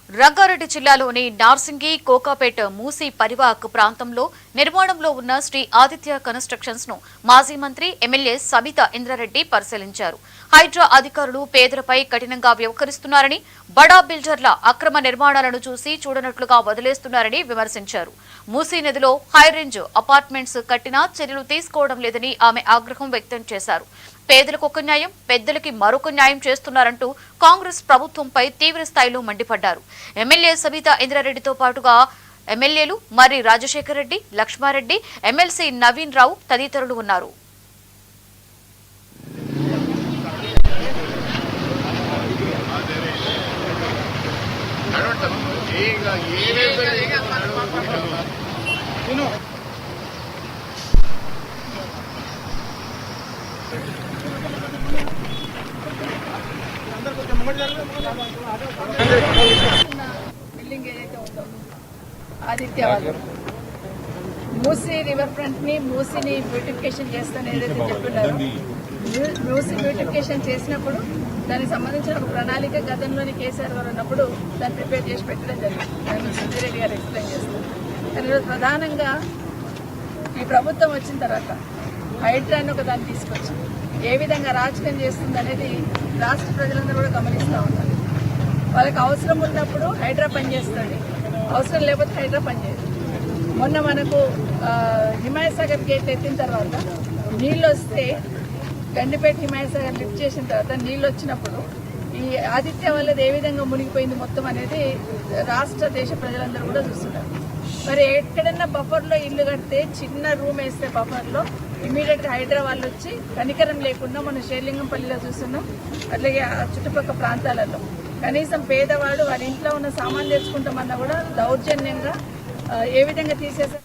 రంగారెడ్డి జిల్లాలోని నార్సింగి కోకాపేట మూసీ పరివాహక ప్రాంతంలో నిర్మాణంలో ఉన్న శ్రీ ఆదిత్య కన్స్ట్రక్షన్స్ ను మాజీ మంత్రి ఎమ్మెల్యే సబితా ఇంద్రారెడ్డి పరిశీలించారు. హైడ్రా అధికారులు పేదలపై కఠినంగా వ్యవహరిస్తున్నారని, బడా బిల్డర్ల అక్రమ నిర్మాణాలను చూసి చూడనట్లుగా వదిలేస్తున్నారని విమర్శించారు. మూసీ నదిలో హైరేంజ్ అపార్ట్మెంట్స్ కట్టినా చర్యలు తీసుకోవడం లేదని ఆమె ఆగ్రహం వ్యక్తం చేశారు. పేదలకు ఒక న్యాయం, పెద్దలకి మరొక న్యాయం చేస్తున్నారంటూ కాంగ్రెస్ ప్రభుత్వంపై తీవ్ర స్థాయిలో మండిపడ్డారు. ఎమ్మెల్యే సబితా ఇంద్రారెడ్డితో పాటుగా ఎమ్మెల్యేలు మర్రి రాజశేఖర్ రెడ్డి, లక్ష్మారెడ్డి, ఎమ్మెల్సీ నవీన్ రావు తదితరులు ఉన్నారు. బిల్డింగ్ ఏదైతే ఉందో ఆదిత్య వాళ్ళు మూసీ రివర్ ఫ్రంట్ ని మూసీని బ్యూటిఫికేషన్ చేస్తాను ఏదైతే చెప్తున్నారో, మూసీ బ్యూటిఫికేషన్ చేసినప్పుడు దానికి సంబంధించిన ఒక ప్రణాళిక గతంలోని కేసీఆర్ గారు ఉన్నప్పుడు దాన్ని ప్రిపేర్ చేసి పెట్టడం జరిగింది. దాన్ని సుధీరెడ్డి గారు ఎక్స్ప్లెయిన్ చేస్తారు. కానీ ఈరోజు ప్రధానంగా ఈ ప్రభుత్వం వచ్చిన తర్వాత హైడ్రాన్ని ఒక దాన్ని తీసుకొచ్చి ఏ విధంగా రాజకీయం చేస్తుంది అనేది రాష్ట్ర ప్రజలందరూ కూడా గమనిస్తూ ఉన్నారు. వాళ్ళకి అవసరం ఉన్నప్పుడు హైడ్రా పనిచేస్తుంది, అవసరం లేకపోతే హైడ్రా పనిచేయదు. మొన్న మనకు హిమాయసాగర్ గేట్ ఎత్తిన తర్వాత నీళ్ళు వస్తే గండిపేట హిమాయసాగర్ లిఫ్ట్ చేసిన తర్వాత నీళ్ళు వచ్చినప్పుడు ఈ ఆదిత్య వల్లది ఏ విధంగా మునిగిపోయింది మొత్తం అనేది రాష్ట్ర దేశ ప్రజలందరూ కూడా చూస్తున్నారు. మరి ఎక్కడన్నా బఫర్లో ఇల్లు కడితే చిన్న రూమ్ వేస్తే బఫర్లో ఇమీడియట్గా హైదరాబాద్ వచ్చి కనికరం లేకుండా మనం షేర్లింగంపల్లిలో చూస్తున్నాం. అట్లాగే ఆ చుట్టుపక్కల ప్రాంతాలలో కనీసం పేదవాడు వారి ఇంట్లో ఉన్న సామాన్ తెచ్చుకుంటామన్నా కూడా దౌర్జన్యంగా ఏ విధంగా తీసేసారు.